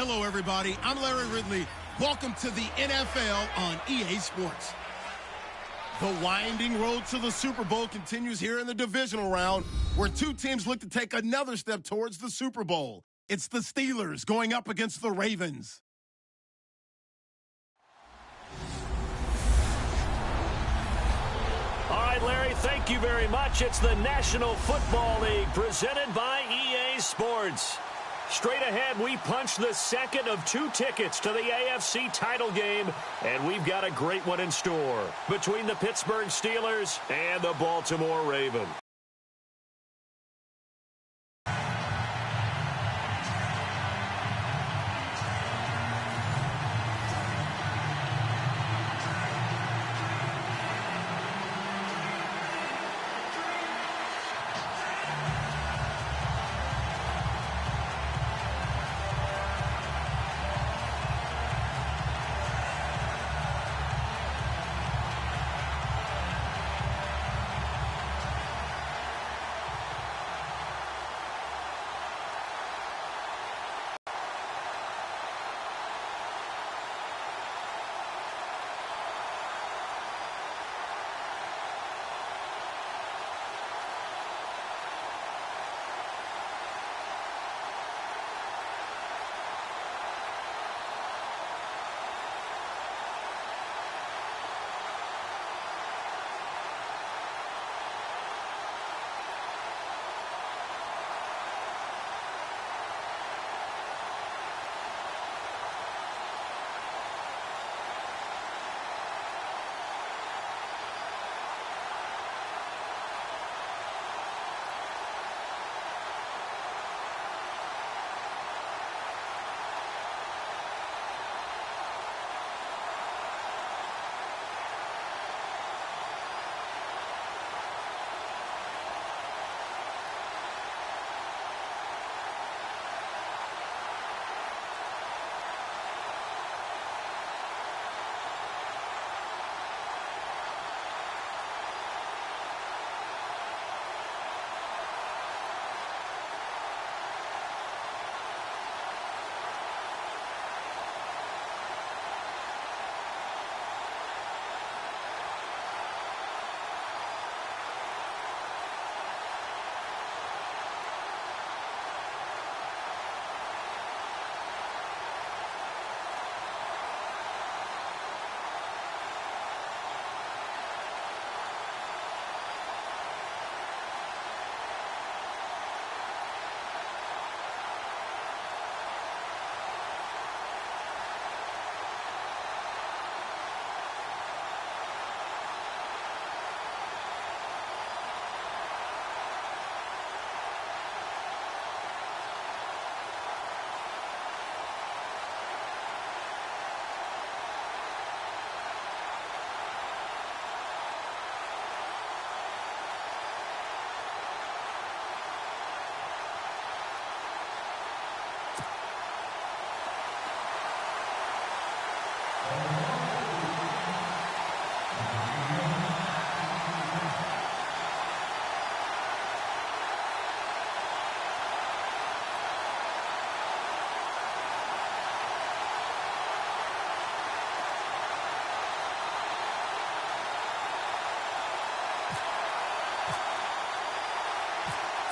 Hello, everybody. I'm Larry Ridley. Welcome to the NFL on EA Sports. The winding road to the Super Bowl continues here in the divisional round, where two teams look to take another step towards the Super Bowl. It's the Steelers going up against the Ravens. All right, Larry, thank you very much. It's the National Football League presented by EA Sports. Straight ahead, we punch the second of two tickets to the AFC title game, and we've got a great one in store between the Pittsburgh Steelers and the Baltimore Ravens.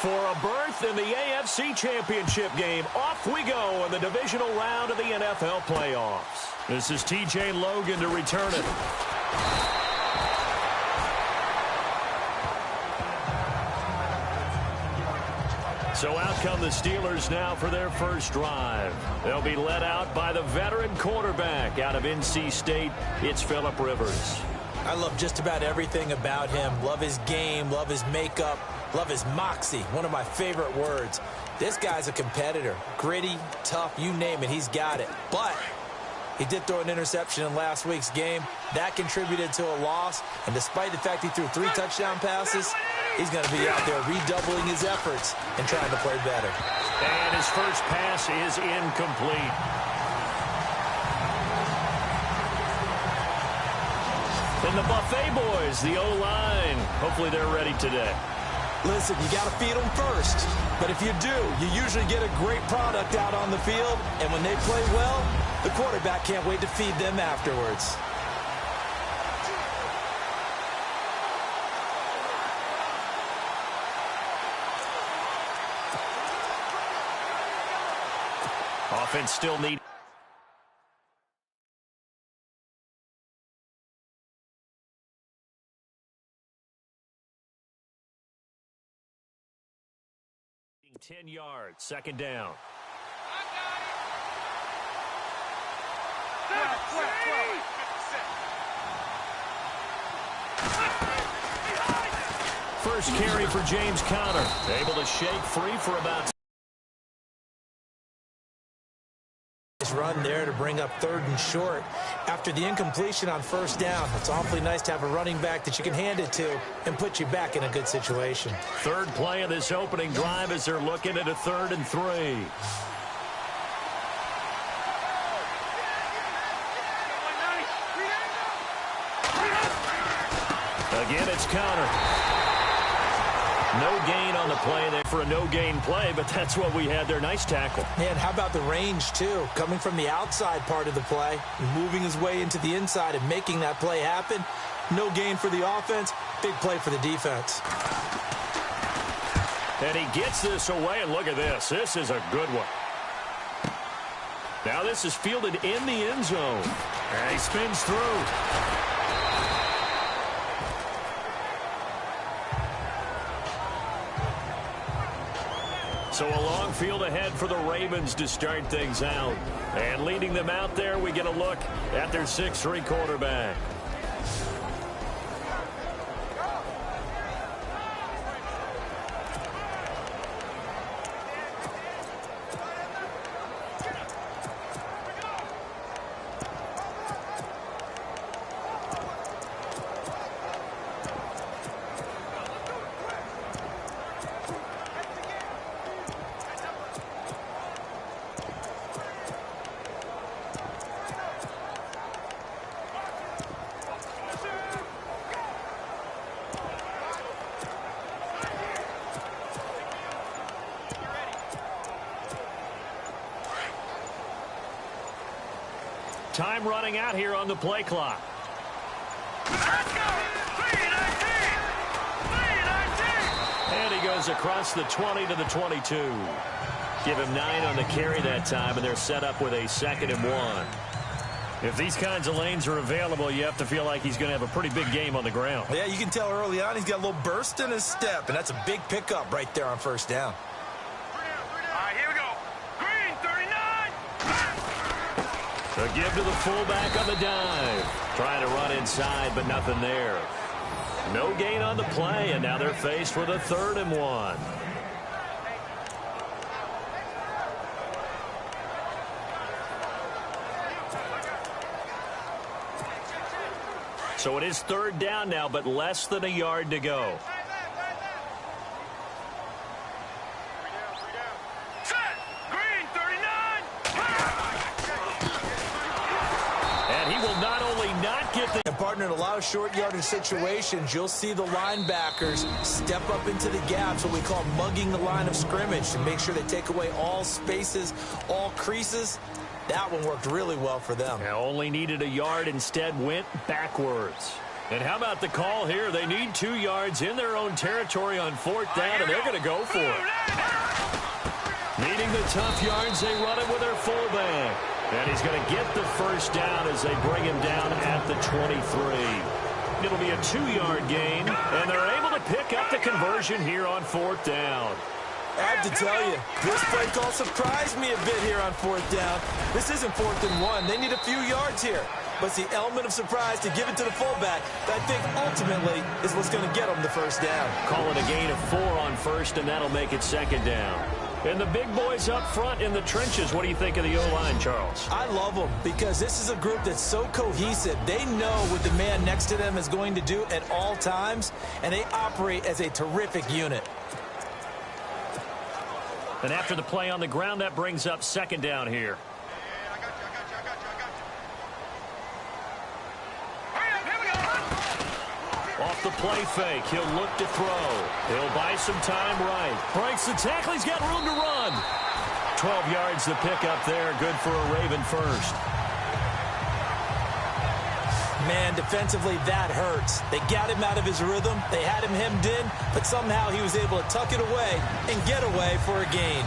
For a berth in the AFC Championship game, off we go in the divisional round of the NFL playoffs. This is TJ Logan to return it. So out come the Steelers now for their first drive. They'll be led out by the veteran quarterback out of NC State. It's Phillip Rivers. I love just about everything about him. Love his game, love his makeup, love his moxie, one of my favorite words. This guy's a competitor. Gritty, tough, you name it, he's got it. But he did throw an interception in last week's game. That contributed to a loss. And despite the fact he threw 3 touchdown passes, he's going to be out there redoubling his efforts and trying to play better. And his first pass is incomplete. And the Buffet boys, the O-line, hopefully they're ready today. Listen, you got to feed them first. But if you do, you usually get a great product out on the field. And when they play well, the quarterback can't wait to feed them afterwards. Offense still needs. Ten yards, second down. First carry for James Conner. Able to shake free for about. Run there to bring up 3rd and short after the incompletion on first down. It's awfully nice to have a running back that you can hand it to and put you back in a good situation. Third play of this opening drive as they're looking at a 3rd and 3. Again, it's Conner. No gain on the play there for a no-gain play, but that's what we had there. Nice tackle. Man, how about the range, too? Coming from the outside part of the play, moving his way into the inside and making that play happen. No gain for the offense, big play for the defense. And he gets this away, and look at this. This is a good one. Now this is fielded in the end zone. And he spins through. So a long field ahead for the Ravens to start things out. And leading them out there, we get a look at their 6'3" quarterback. Time running out here on the play clock. And he goes across the 20 to the 22. Give him 9 on the carry that time, and they're set up with a 2nd and 1. If these kinds of lanes are available, you have to feel like he's going to have a pretty big game on the ground. Yeah, you can tell early on he's got a little burst in his step, and that's a big pickup right there on first down. So give to the fullback on the dive. Trying to run inside, but nothing there. No gain on the play, and now they're faced with a 3rd and 1. So it is 3rd down now, but less than a yard to go. Partner, in a lot of short yardage situations, you'll see the linebackers step up into the gaps, what we call mugging the line of scrimmage, to make sure they take away all spaces, all creases. That one worked really well for them. Now only needed a yard, instead went backwards. And how about the call here? They need 2 yards in their own territory on 4th down, and they're going to go for it. Needing the tough yards, they run it with their fullback. And he's going to get the first down as they bring him down at the 23. It'll be a 2-yard gain, and they're able to pick up the conversion here on 4th down. I have to tell you, this play call surprised me a bit here on 4th down. This isn't 4th and 1. They need a few yards here. But it's the element of surprise to give it to the fullback that I think ultimately is what's going to get them the first down. Call it a gain of 4 on first, and that'll make it 2nd down. And the big boys up front in the trenches, what do you think of the O-line, Charles? I love them because this is a group that's so cohesive. They know what the man next to them is going to do at all times, and they operate as a terrific unit. And after the play on the ground, that brings up 2nd down here. Off off the play fake. He'll look to throw. He'll buy some time right. Breaks the tackle. He's got room to run. 12 yards to pick up there. Good for a Raven first. Man, defensively, that hurts. They got him out of his rhythm. They had him hemmed in, but somehow he was able to tuck it away and get away for a gain.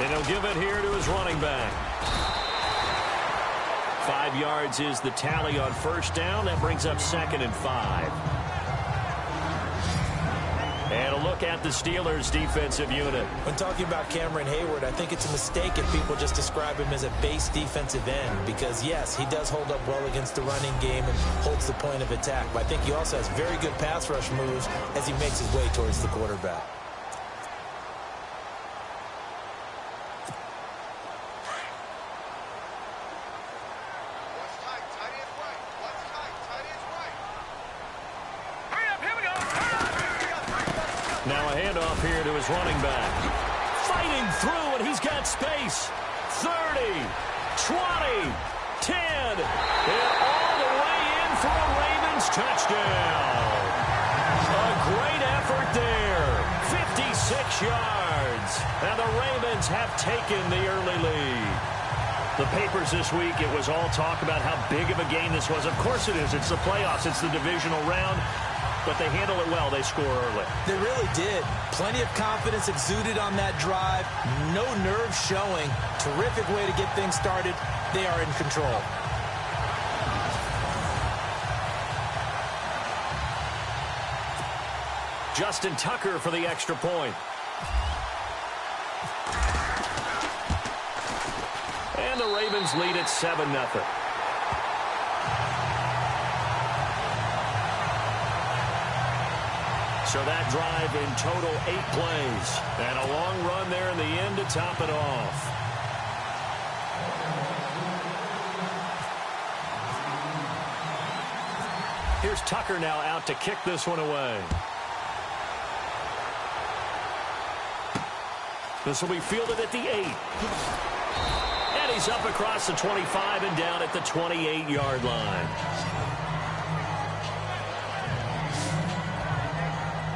And he'll give it here to his running back. 5 yards is the tally on first down. That brings up 2nd and 5. And a look at the Steelers' defensive unit. When talking about Cameron Hayward, I think it's a mistake if people just describe him as a base defensive end because, yes, he does hold up well against the running game and holds the point of attack. But I think he also has very good pass rush moves as he makes his way towards the quarterback. Now a handoff here to his running back. Fighting through, and he's got space. 30, 20, 10, and all the way in for a Ravens touchdown. A great effort there. 56 yards. And the Ravens have taken the early lead. The papers this week, it was all talk about how big of a game this was. Of course it is. It's the playoffs. It's the divisional round. But they handle it well. They score early. They really did. Plenty of confidence exuded on that drive. No nerves showing. Terrific way to get things started. They are in control. Justin Tucker for the extra point. And the Ravens lead at 7-0. So that drive in total 8 plays. And a long run there in the end to top it off. Here's Tucker now out to kick this one away. This will be fielded at the 8. And he's up across the 25 and down at the 28-yard line.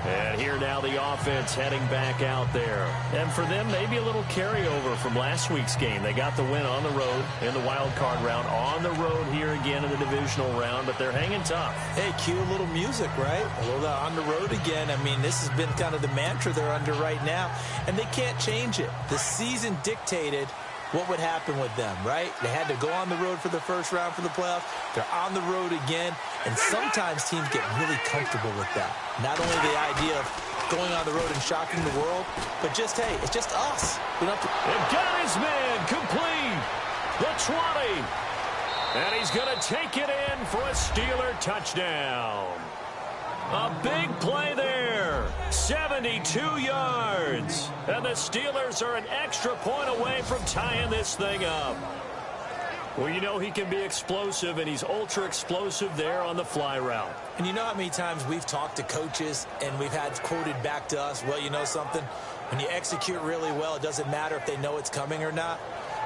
And here now the offense heading back out there. And for them, maybe a little carryover from last week's game. They got the win on the road in the wild card round. On the road here again in the divisional round, but they're hanging tough. Hey, cue a little music, right? A little on the road again. I mean, this has been kind of the mantra they're under right now, and they can't change it. The season dictated what would happen with them, right? They had to go on the road for the first round for the playoffs. They're on the road again, and sometimes teams get really comfortable with that. Not only the idea of going on the road and shocking the world, but just, hey, it's just us. We don't have to... They've got his man complete. The 20. And he's going to take it in for a Steeler touchdown. A big play there. 72 yards. And the Steelers are an extra point away from tying this thing up. Well, you know he can be explosive, and he's ultra explosive there on the fly route. And you know how many times we've talked to coaches and we've had quoted back to us, well, you know something? When you execute really well, it doesn't matter if they know it's coming or not.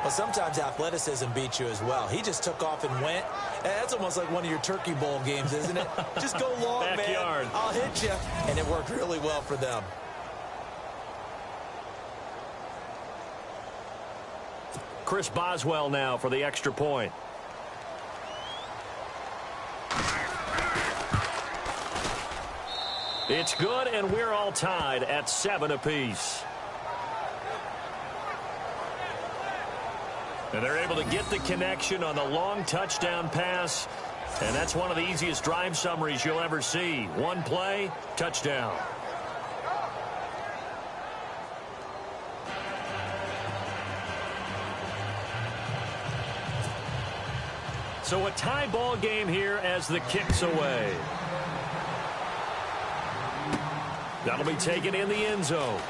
Well, sometimes athleticism beats you as well. He just took off and went. That's almost like one of your Turkey Bowl games, isn't it? Just go long, Backyard. man. I'll hit you. And it worked really well for them. Chris Boswell now for the extra point. It's good, and we're all tied at 7 apiece. And they're able to get the connection on the long touchdown pass. And that's one of the easiest drive summaries you'll ever see. One play, touchdown. So a tie ball game here as the kick's away. That'll be taken in the end zone.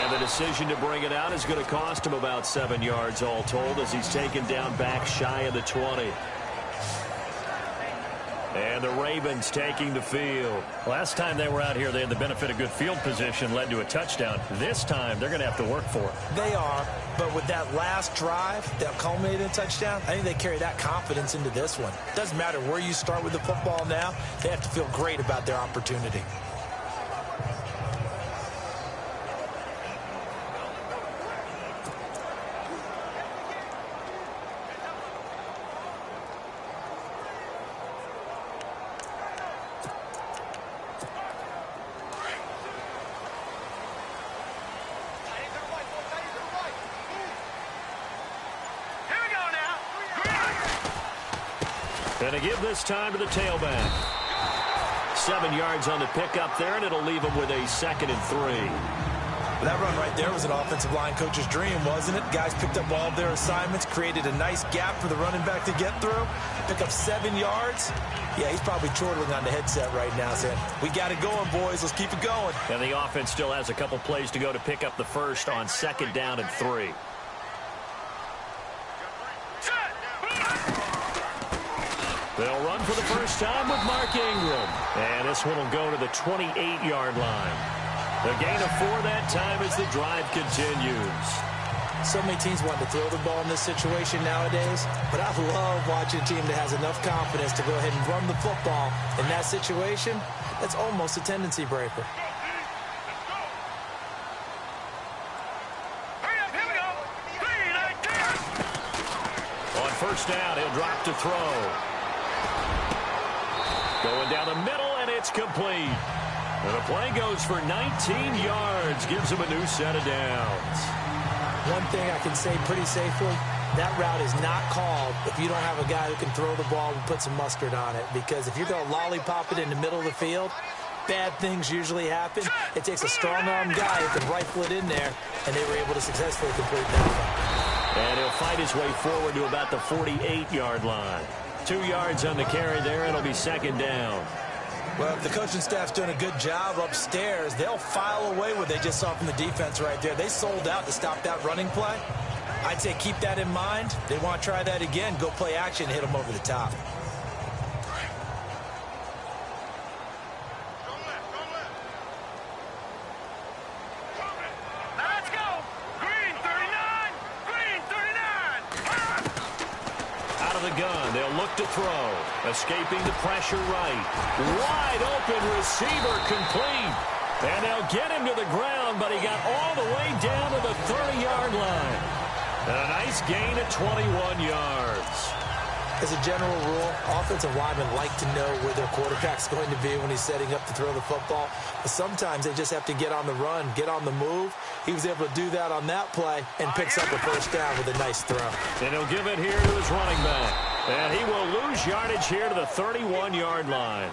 And the decision to bring it out is going to cost him about 7 yards all told as he's taken down back shy of the 20. And the Ravens taking the field. Last time they were out here, they had the benefit of good field position, led to a touchdown. This time, they're going to have to work for it. They are, but with that last drive that culminated in a touchdown, I think they carry that confidence into this one. Doesn't matter where you start with the football now, they have to feel great about their opportunity. And to give this time to the tailback. 7 yards on the pickup there, and it'll leave him with a 2nd and 3. That run right there was an offensive line coach's dream, wasn't it? Guys picked up all of their assignments, created a nice gap for the running back to get through, pick up 7 yards. Yeah, he's probably chortling on the headset right now saying, we got it going, boys. Let's keep it going. And the offense still has a couple plays to go to pick up the first on 2nd down and 3. They'll run for the first time with Mark Ingram. And this one will go to the 28-yard line. The gain of 4 that time as the drive continues. So many teams want to throw the ball in this situation nowadays, but I love watching a team that has enough confidence to go ahead and run the football. In that situation, that's almost a tendency breaker. On first down, he'll drop to throw. Going down the middle, and it's complete. And the play goes for 19 yards, gives him a new set of downs. One thing I can say pretty safely, that route is not called if you don't have a guy who can throw the ball and put some mustard on it. Because if you're going to lollipop it in the middle of the field, bad things usually happen. It takes a strong-arm guy who can rifle it in there, and they were able to successfully complete that one. And he'll fight his way forward to about the 48-yard line. 2 yards on the carry there, and it'll be 2nd down. Well, if the coaching staff's doing a good job upstairs, they'll file away what they just saw from the defense right there. They sold out to stop that running play. I'd say keep that in mind. They want to try that again, go play action, hit them over the top. To throw, escaping the pressure right. Wide open receiver complete. And they'll get him to the ground, but he got all the way down to the 30-yard line. And a nice gain at 21 yards. As a general rule, offensive linemen like to know where their quarterback's going to be when he's setting up to throw the football. But sometimes they just have to get on the run, get on the move. He was able to do that on that play and picks up a first down with a nice throw. And he'll give it here to his running back. And he will lose yardage here to the 31-yard line.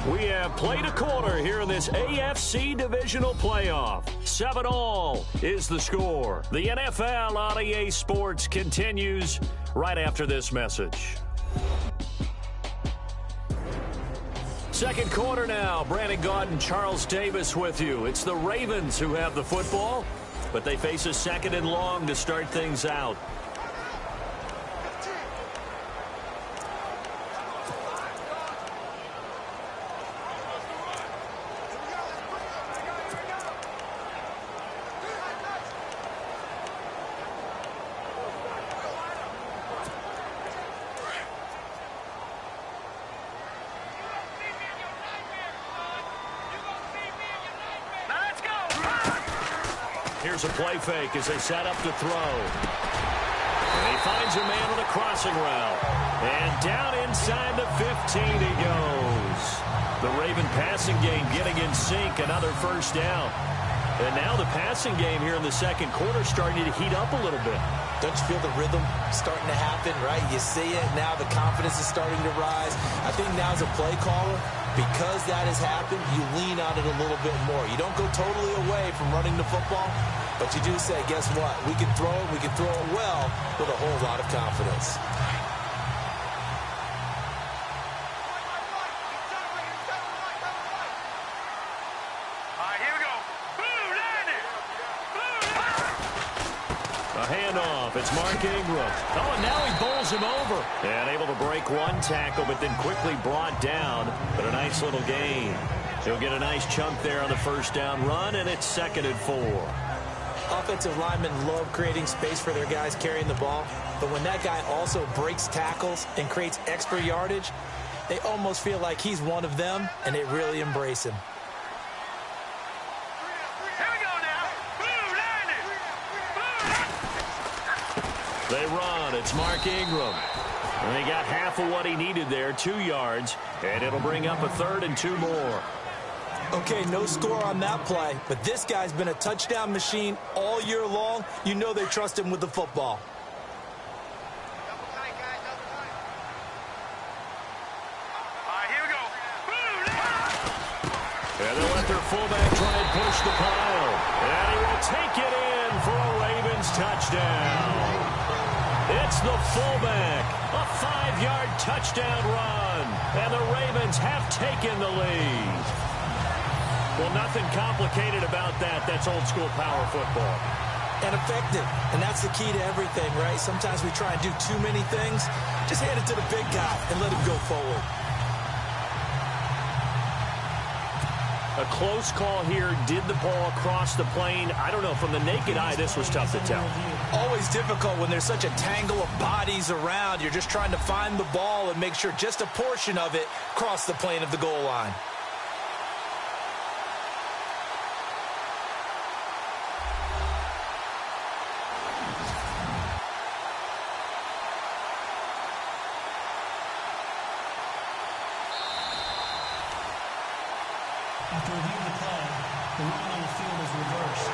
We have played a quarter here in this AFC Divisional Playoff. 7-all is the score. The NFL on EA Sports continues right after this message. Second quarter now. Brandon Gaudin, Charles Davis with you. It's the Ravens who have the football, but they face a 2nd and long to start things out. Here's a play fake as they set up to throw. And he finds a man on a crossing route. And down inside the 15 he goes. The Raven passing game getting in sync. Another first down. And now the passing game here in the second quarter starting to heat up a little bit. Don't you feel the rhythm starting to happen, right? You see it now. The confidence is starting to rise. I think now as a play caller, because that has happened, you lean on it a little bit more. You don't go totally away from running the football, but you do say, guess what? We can throw it. We can throw it well with a whole lot of confidence. A handoff. It's Mark Ingram. Oh, and now he bowls him over. And able to break one tackle, but then quickly brought down. But a nice little gain. He'll get a nice chunk there on the first down run, and it's 2nd and 4. Offensive linemen love creating space for their guys carrying the ball. But when that guy also breaks tackles and creates extra yardage, they almost feel like he's one of them, and they really embrace him. They run. It's Mark Ingram. And he got half of what he needed there, 2 yards. And it'll bring up a 3rd and 2 more. Okay, no score on that play, but this guy's been a touchdown machine all year long. You know they trust him with the football. And they'll let their fullback try and push the pile. And he will take it in for a Ravens touchdown. It's the fullback. A 5-yard touchdown run. And the Ravens have taken the lead. Well, nothing complicated about that. That's old-school power football. And effective. And that's the key to everything, right? Sometimes we try and do too many things. Just hand it to the big guy and let him go forward. A close call here. Did the ball cross the plane? I don't know. From the naked eye, this was tough to tell. Always difficult when there's such a tangle of bodies around. You're just trying to find the ball and make sure just a portion of it crossed the plane of the goal line. After reviewing the play, the run on the field is reversed.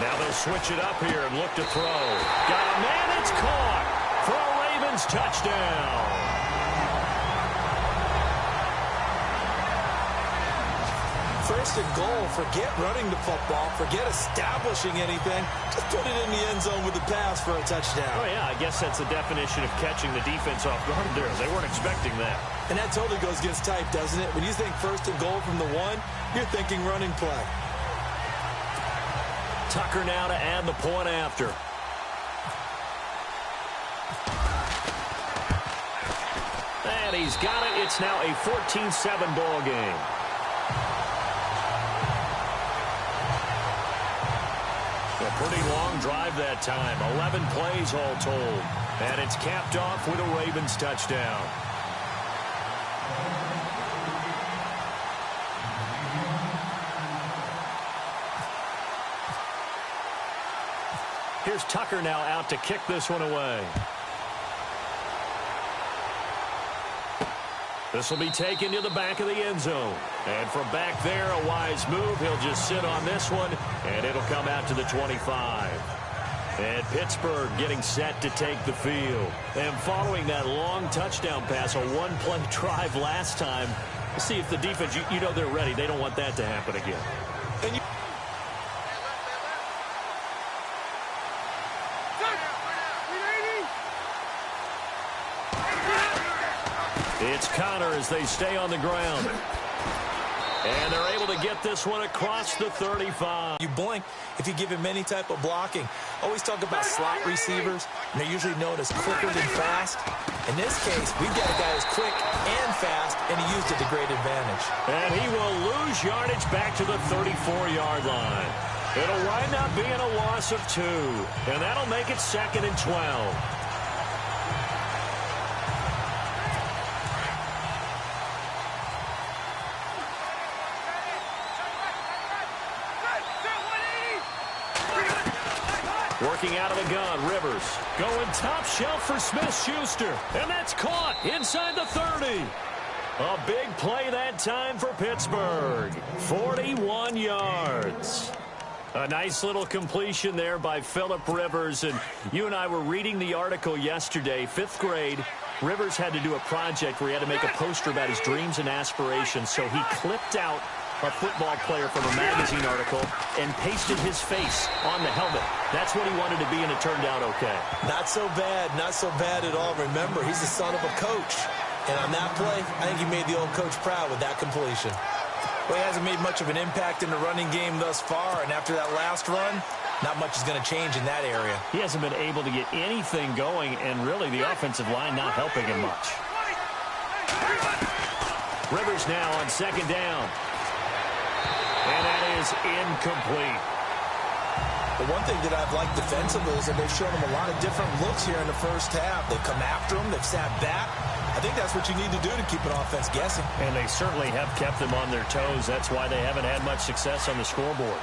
Now they'll switch it up here and look to throw. Got a man, it's caught for a Ravens touchdown. First and goal, forget running the football, forget establishing anything. Just put it in the end zone with the pass for a touchdown. Oh, yeah, I guess that's the definition of catching the defense off guard there. They weren't expecting that. And that totally goes against type, doesn't it? When you think first and goal from the 1, you're thinking running play. Tucker now to add the point after. And he's got it. It's now a 14-7 ball game. A pretty long drive that time. 11 plays all told. And it's capped off with a Ravens touchdown. Here's Tucker now out to kick this one away. This will be taken to the back of the end zone. And from back there, a wise move. He'll just sit on this one, and it'll come out to the 25. And Pittsburgh getting set to take the field. And following that long touchdown pass, a one-play drive last time, we'll see if the defense, you know they're ready. They don't want that to happen again. It's Connor as they stay on the ground. And they're able to get this one across the 35. You blink if you give him any type of blocking. Always talk about slot receivers, and they're usually known as quicker than fast. In this case, we've got a guy who's quick and fast, and he used it to great advantage. And he will lose yardage back to the 34-yard line. It'll wind up being a loss of 2, and that'll make it 2nd and 12. Working out of the gun, Rivers going top shelf for Smith-Schuster. And that's caught inside the 30. A big play that time for Pittsburgh. 41 yards. A nice little completion there by Phillip Rivers. And you and I were reading the article yesterday, 5th grade. Rivers had to do a project where he had to make a poster about his dreams and aspirations. So he clipped out a football player from a magazine article and pasted his face on the helmet. That's what he wanted to be, and it turned out okay. Not so bad at all. Remember, he's the son of a coach. And on that play, I think he made the old coach proud with that completion. Well, he hasn't made much of an impact in the running game thus far, and after that last run, not much is going to change in that area. He hasn't been able to get anything going, and really the offensive line not helping him much. Rivers now on second down. And that is incomplete. The one thing that I've liked defensively is that they've shown him a lot of different looks here in the first half. They've come after him. They've sat back. I think that's what you need to do to keep an offense guessing. And they certainly have kept them on their toes. That's why they haven't had much success on the scoreboard.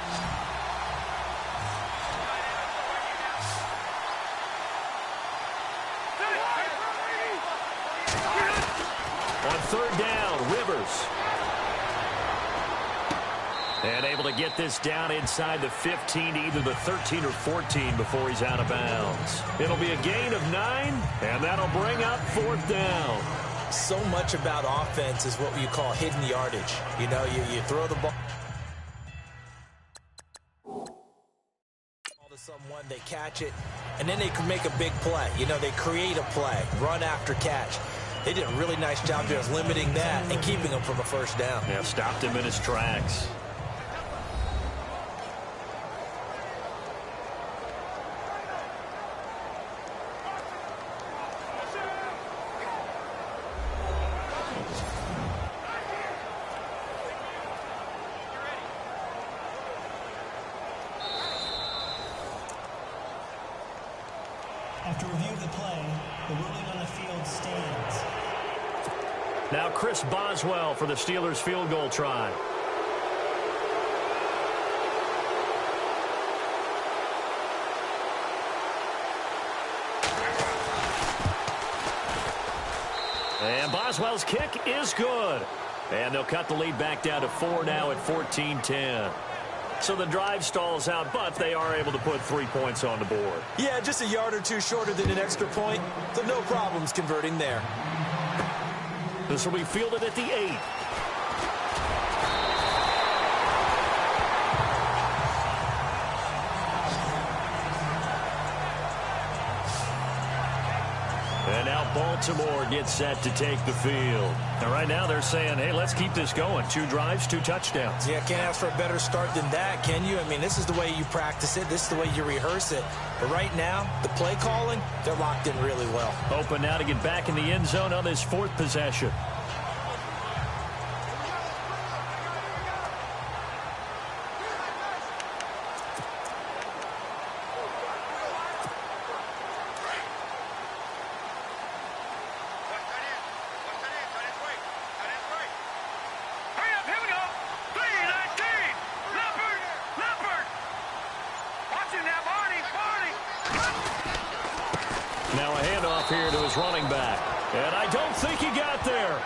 On third down, Rivers. And able to get this down inside the 15 to either the 13 or 14 before he's out of bounds. It'll be a gain of 9, and that'll bring up fourth down. So much about offense is what you call hidden yardage. You know, you throw the ball to someone, they catch it, and then they can make a big play. You know, they create a play, run after catch. They did a really nice job just limiting that and keeping him from a first down. Yeah, stopped him in his tracks. After review of the play, the ruling on the field stands. Now Chris Boswell for the Steelers field goal try. And Boswell's kick is good. And they'll cut the lead back down to 4 now at 14-10. So the drive stalls out, but they are able to put 3 points on the board. Yeah, just a yard or two shorter than an extra point, so no problems converting there. This will be fielded at the 8. And now Baltimore gets set to take the field. And right now they're saying, hey, let's keep this going. 2 drives, 2 touchdowns. Yeah, can't ask for a better start than that, can you? I mean, this is the way you practice it. This is the way you rehearse it. But right now, the play calling, they're locked in really well. Open now to get back in the end zone on this 4th possession. Now a handoff here to his running back. And I don't think he got there.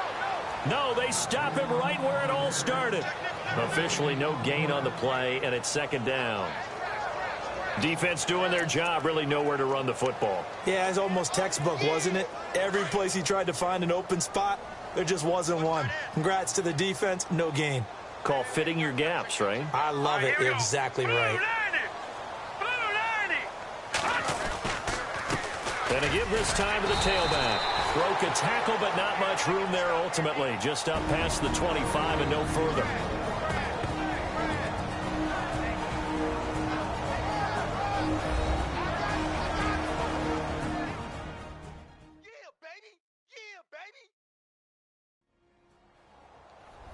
No, they stop him right where it all started. Officially no gain on the play, and it's second down. Defense doing their job, really nowhere to run the football. Yeah, it's almost textbook, wasn't it? Every place he tried to find an open spot, there just wasn't one. Congrats to the defense, no gain. Call fitting your gaps, right? I love it. You're exactly right. And to give this time to the tailback. Broke a tackle, but not much room there ultimately. Just up past the 25 and no further.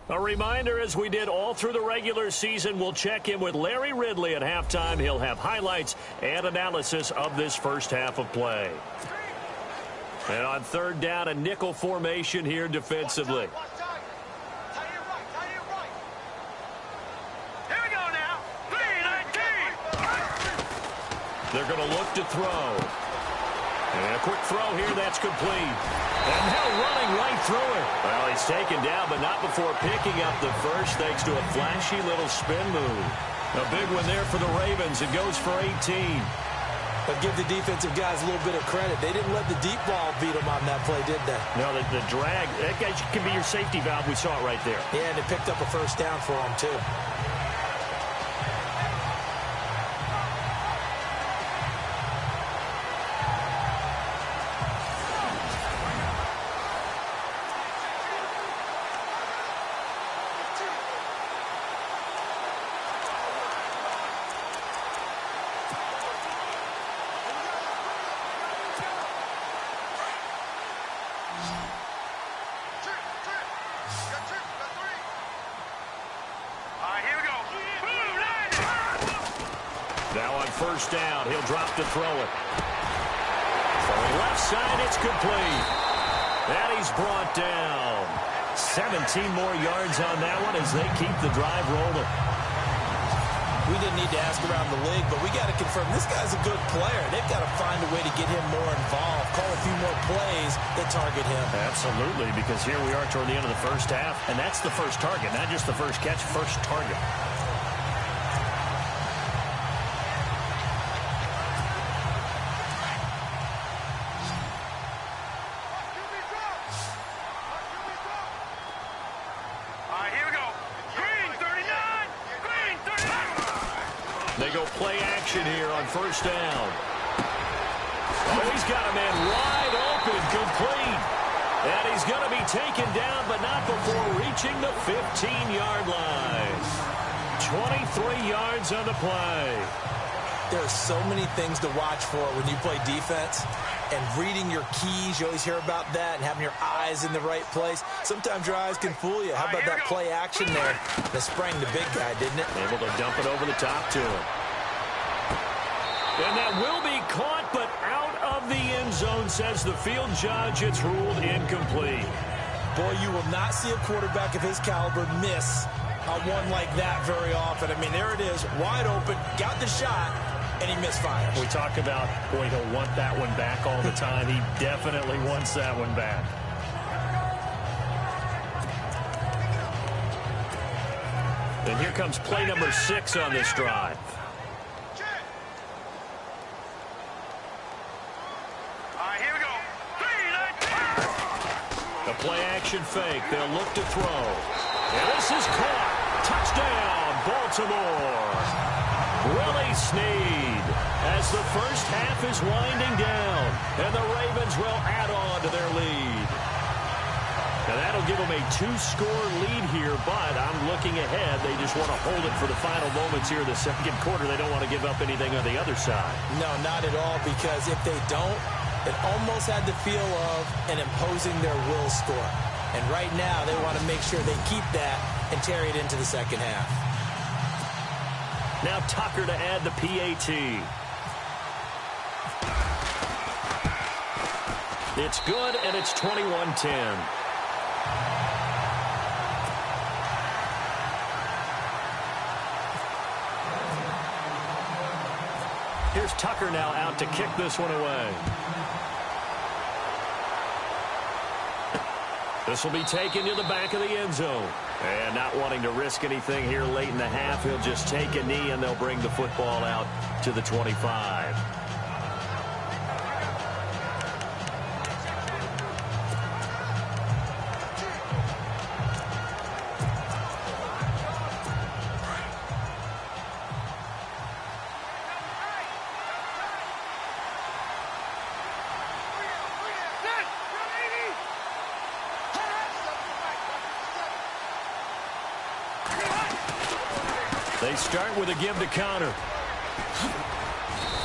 A reminder, as we did all through the regular season, we'll check in with Larry Ridley at halftime. He'll have highlights and analysis of this first half of play. And on third down, a nickel formation here defensively. They're going to look to throw. And a quick throw here, that's complete. And now running right through it. Well, he's taken down, but not before picking up the first, thanks to a flashy little spin move. A big one there for the Ravens. It goes for 18. But give the defensive guys a little bit of credit. They didn't let the deep ball beat them on that play, did they? No, the drag, that guy can be your safety valve. We saw it right there. Yeah, and it picked up a first down for them, too. Now on first down, he'll drop to throw it. From left side, it's complete. And he's brought down. 17 more yards on that one as they keep the drive rolling. We didn't need to ask around the league, but we got to confirm this guy's a good player. They've got to find a way to get him more involved, call a few more plays that target him. Absolutely, because here we are toward the end of the first half, and that's the first target, not just the first catch, first target. They go play action here on first down. Oh, he's got a man wide open, complete. And he's going to be taken down, but not before reaching the 15-yard line. 23 yards on the play. There are so many things to watch for when you play defense. And reading your keys, you always hear about that, and having your eyes in the right place. Sometimes your eyes can fool you. How about that play action there that sprang the big guy, didn't it? Able to dump it over the top to him. And that will be caught, but out of the end zone, says the field judge. It's ruled incomplete. Boy, you will not see a quarterback of his caliber miss on one like that very often. I mean, there it is, wide open, got the shot, and he misfires. We talk about, boy, he'll want that one back all the time. He definitely wants that one back. And here comes play number 6 on this drive. The play action fake. They'll look to throw. And this is caught. Touchdown, Baltimore. Willie Snead as the first half is winding down. And the Ravens will add on to their lead. Now that'll give them a 2-score lead here, but I'm looking ahead. They just want to hold it for the final moments here in the second quarter. They don't want to give up anything on the other side. No, not at all, because if they don't, it almost had the feel of an imposing their will score. And right now, they want to make sure they keep that and carry it into the second half. Now Tucker to add the PAT. It's good, and it's 21-10. Here's Tucker now out to kick this one away. This will be taken to the back of the end zone. And not wanting to risk anything here late in the half, he'll just take a knee, and they'll bring the football out to the 25. They start with a give to counter.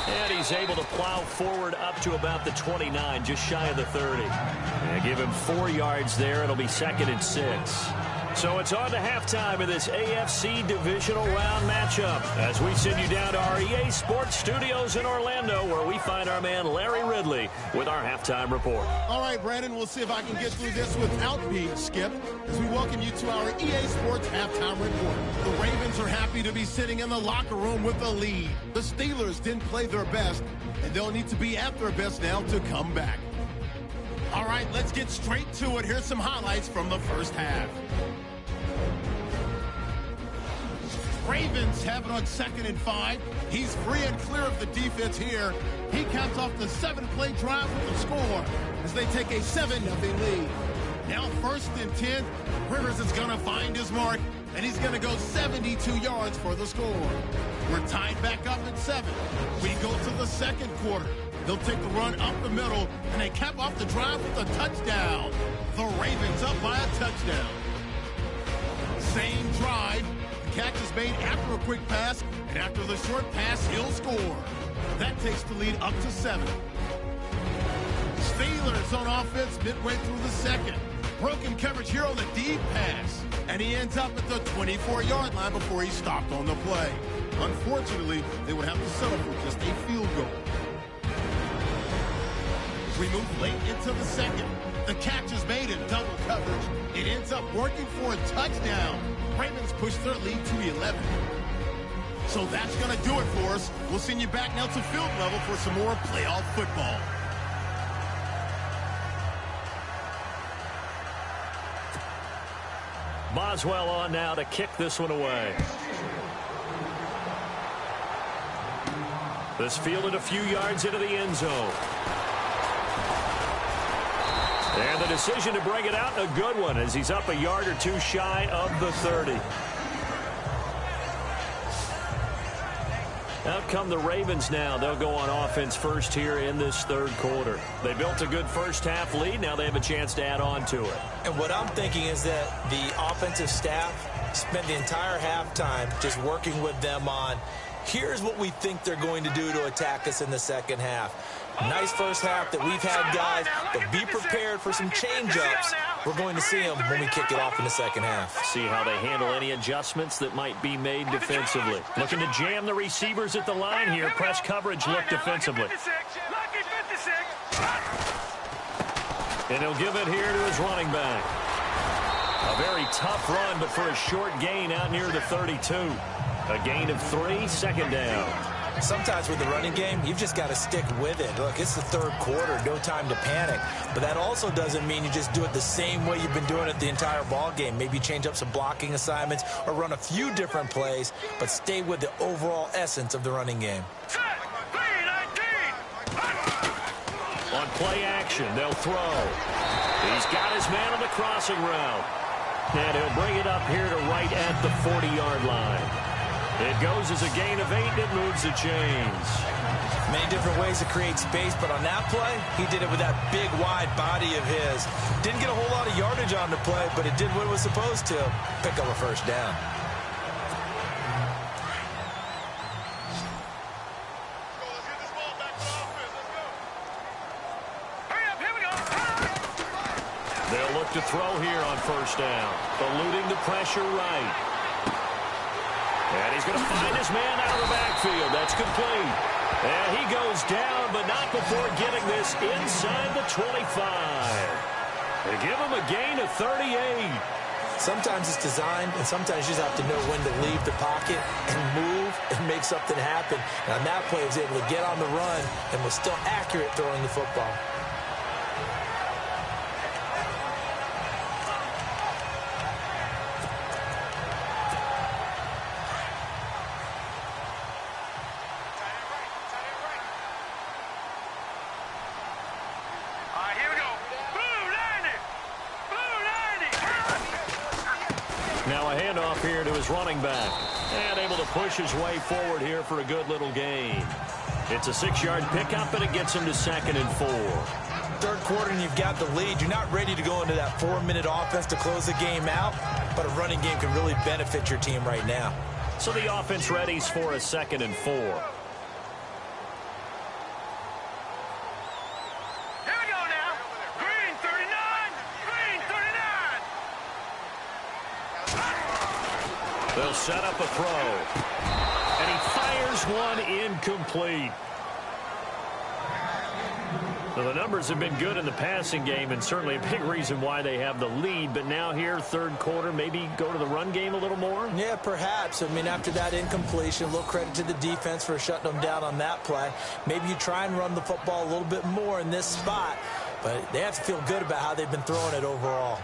And he's able to plow forward up to about the 29, just shy of the 30. And give him 4 yards there. It'll be 2nd and 6. So it's on to halftime of this AFC Divisional Round matchup as we send you down to our EA Sports Studios in Orlando, where we find our man Larry Ridley with our halftime report. All right, Brandon, we'll see if I can get through this without being skipped as we welcome you to our EA Sports halftime report. The Ravens are happy to be sitting in the locker room with a lead. The Steelers didn't play their best, and they'll need to be at their best now to come back. All right, let's get straight to it. Here's some highlights from the first half. Ravens have it on 2nd and 5. He's free and clear of the defense here. He caps off the 7-play drive with the score as they take a 7-0 lead. Now 1st and 10. Rivers is going to find his mark, and he's going to go 72 yards for the score. We're tied back up at 7. We go to the 2nd quarter. They'll take the run up the middle, and they cap off the drive with a touchdown. The Ravens up by a touchdown. Same drive. The catch is made after a quick pass, and after the short pass, he'll score. That takes the lead up to 7. Steelers on offense midway through the 2nd. Broken coverage here on the deep pass, and he ends up at the 24-yard line before he stopped on the play. Unfortunately, they would have to settle for just a field goal. We move late into the 2nd. The catch is made in double coverage. It ends up working for a touchdown. Ravens push their lead to 11. So that's going to do it for us. We'll send you back now to field level for some more playoff football. Boswell on now to kick this one away. This fielded a few yards into the end zone. And the decision to bring it out, a good one, as he's up a yard or two shy of the 30. Out come the Ravens now. They'll go on offense first here in this 3rd quarter. They built a good first-half lead. Now they have a chance to add on to it. And what I'm thinking is that the offensive staff spent the entire halftime just working with them on, here's what we think they're going to do to attack us in the 2nd half. Nice first half that we've had, guys, but be prepared for some change-ups. We're going to see them when we kick it off in the 2nd half. See how they handle any adjustments that might be made defensively. Looking to jam the receivers at the line here. Press coverage look defensively. And he'll give it here to his running back. A very tough run, but for a short gain out near the 32. A gain of 3, 2nd down. Sometimes with the running game, you've just got to stick with it. Look, it's the 3rd quarter, no time to panic. But that also doesn't mean you just do it the same way you've been doing it the entire ball game. Maybe change up some blocking assignments or run a few different plays, but stay with the overall essence of the running game. On play action, they'll throw. He's got his man on the crossing route. And he'll bring it up here to right at the 40-yard line. It goes as a gain of 8, and it moves the chains. Many different ways to create space, but on that play, he did it with that big, wide body of his. Didn't get a whole lot of yardage on the play, but it did what it was supposed to. Pick up a 1st down. They'll look to throw here on 1st down. Eluding the pressure right. And he's going to find his man out of the backfield. That's complete. And he goes down, but not before getting this inside the 25. They give him a gain of 38. Sometimes it's designed, and sometimes you just have to know when to leave the pocket and move and make something happen. And on that play, he was able to get on the run and was still accurate throwing the football. Now a handoff here to his running back. And able to push his way forward here for a good little gain. It's a 6-yard pickup, and it gets him to 2nd and 4. 3rd quarter, and you've got the lead. You're not ready to go into that 4-minute offense to close the game out, but a running game can really benefit your team right now. So the offense readies for a 2nd and 4. They'll set up a throw. And he fires one incomplete. Now, the numbers have been good in the passing game, and certainly a big reason why they have the lead. But now here, 3rd quarter, maybe go to the run game a little more? Yeah, perhaps. I mean, after that incompletion, a little credit to the defense for shutting them down on that play. Maybe you try and run the football a little bit more in this spot. But they have to feel good about how they've been throwing it overall.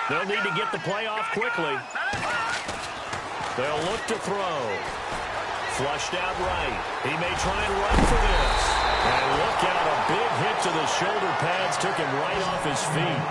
They'll need to get the play off quickly. They'll look to throw. Flushed out right. He may try and run for this. And look out, a big hit to the shoulder pads took him right off his feet.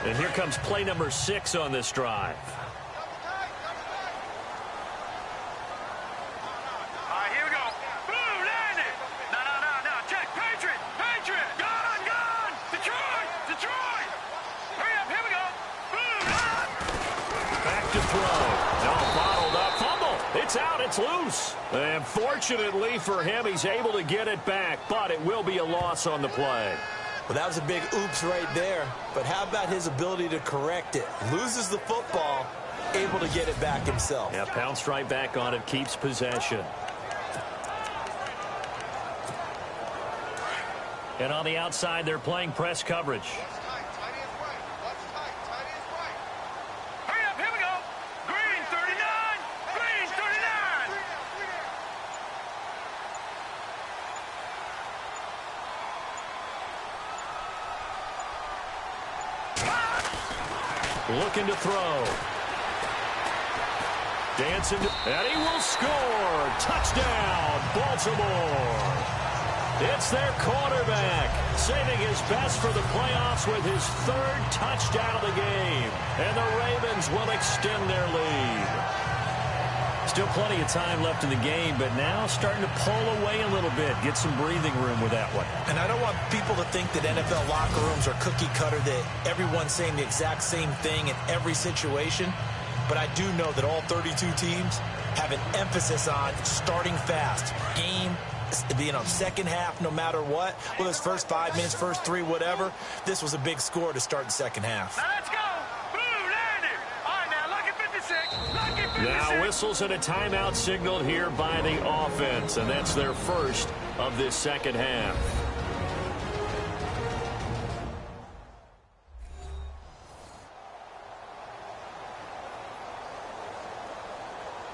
And here comes play number 6 on this drive. All right, here we go. Boom, land it. No. Check. Patriot. Gone. Detroit. Hurry up, here we go. Boom, Back to throw. No, bottled up. Fumble. It's out. It's loose. And fortunately for him, he's able to get it back, but it will be a loss on the play. Well, that was a big oops right there. But how about his ability to correct it? Loses the football, able to get it back himself. Yeah, pounced right back on it, keeps possession. And on the outside, they're playing press coverage. hurry up, here we go. Green 39. Looking to throw. Dancing, and he will score. Touchdown, Baltimore. It's their quarterback, saving his best for the playoffs with his 3rd touchdown of the game. And the Ravens will extend their lead. Still plenty of time left in the game, but now starting to pull away a little bit. Get some breathing room with that one. And I don't want people to think that NFL locker rooms are cookie cutter, that everyone's saying the exact same thing in every situation. But I do know that all 32 teams have an emphasis on starting fast. Game, being on second half no matter what. Well, it's first 5 minutes, first 3, whatever. This was a big score to start the second half. Now let's go. Boom, land it. All right, now, lucky 56. Lucky 56. Now whistles and a timeout signaled here by the offense, and that's their first of this second half.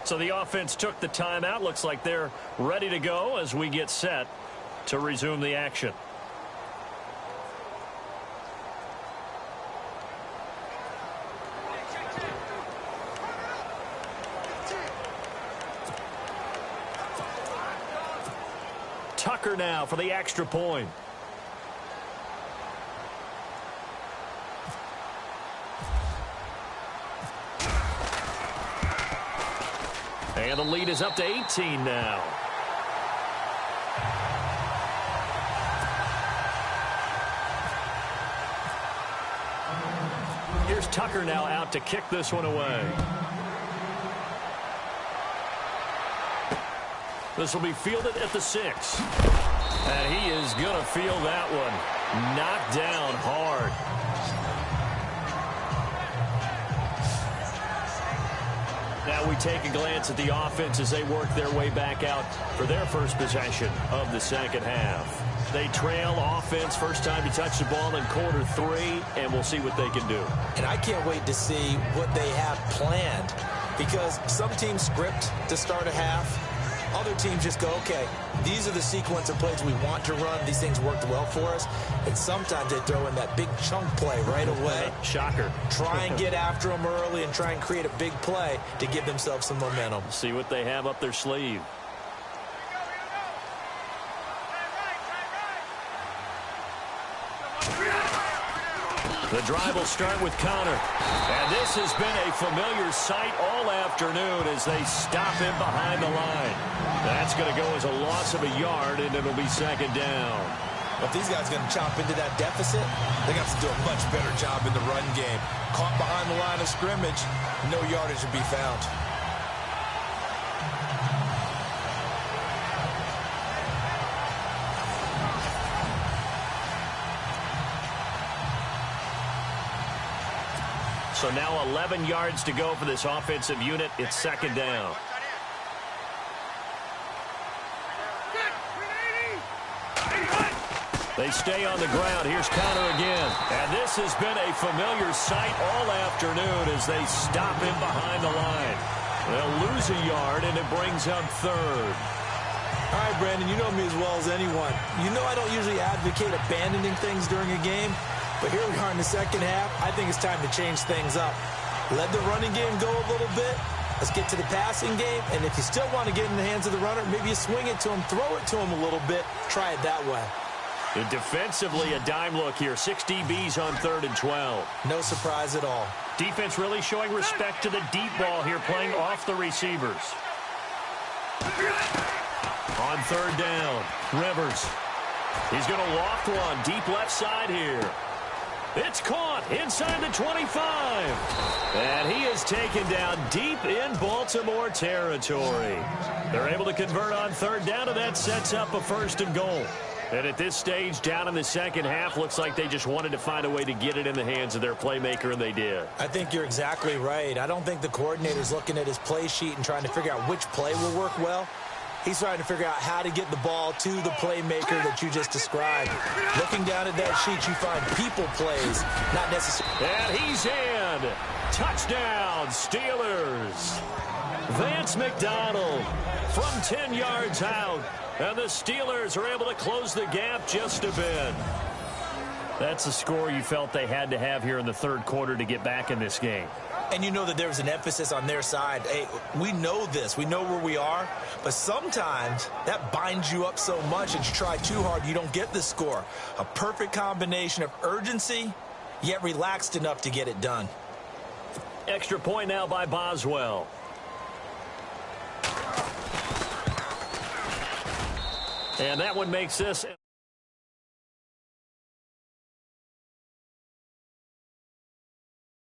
So the offense took the timeout. Looks like they're ready to go as we get set to resume the action. Tucker now for the extra point. And the lead is up to 18 now. Here's Tucker now out to kick this one away. This will be fielded at the 6. And he is going to field that one. Knocked down hard. Now we take a glance at the offense as they work their way back out for their first possession of the second half. They trail offense first time to touch the ball in quarter 3, and we'll see what they can do. And I can't wait to see what they have planned, because some teams script to start a half. Other teams just go, okay, these are the sequence of plays we want to run. These things worked well for us. And sometimes they throw in that big chunk play right away. Shocker. Try and get after them early and try and create a big play to give themselves some momentum. See what they have up their sleeve. The drive will start with Connor. And this has been a familiar sight all afternoon as they stop him behind the line. That's going to go as a loss of a yard, and it'll be second down. If these guys are going to chop into that deficit, they got to do a much better job in the run game. Caught behind the line of scrimmage, no yardage to be found. So now 11 yards to go for this offensive unit. It's second down. They stay on the ground. Here's Connor again. And this has been a familiar sight all afternoon as they stop him behind the line. They'll lose a yard, and it brings up third. All right, Brandon, you know me as well as anyone. You know I don't usually advocate abandoning things during a game, but here we are in the second half. I think it's time to change things up. Let the running game go a little bit. Let's get to the passing game, and if you still want to get in the hands of the runner, maybe you swing it to him, throw it to him a little bit, try it that way. And defensively, a dime look here. 6 DBs on 3rd and 12. No surprise at all. Defense really showing respect to the deep ball here, playing off the receivers. On 3rd down, Rivers. He's going to loft one deep left side here. It's caught inside the 25. And he is taken down deep in Baltimore territory. They're able to convert on 3rd down, and that sets up a 1st and goal. And at this stage, down in the second half, looks like they just wanted to find a way to get it in the hands of their playmaker, and they did. I think you're exactly right. I don't think the coordinator's looking at his play sheet and trying to figure out which play will work well. He's trying to figure out how to get the ball to the playmaker that you just described. Looking down at that sheet, you find people plays, not necessarily. And he's in. Touchdown, Steelers. Vance McDonald from 10 yards out. And the Steelers are able to close the gap just a bit. That's a score you felt they had to have here in the 3rd quarter to get back in this game. And you know that there was an emphasis on their side. Hey, we know this. We know where we are. But sometimes that binds you up so much that you try too hard, you don't get the score. A perfect combination of urgency, yet relaxed enough to get it done. Extra point now by Boswell. And that one makes this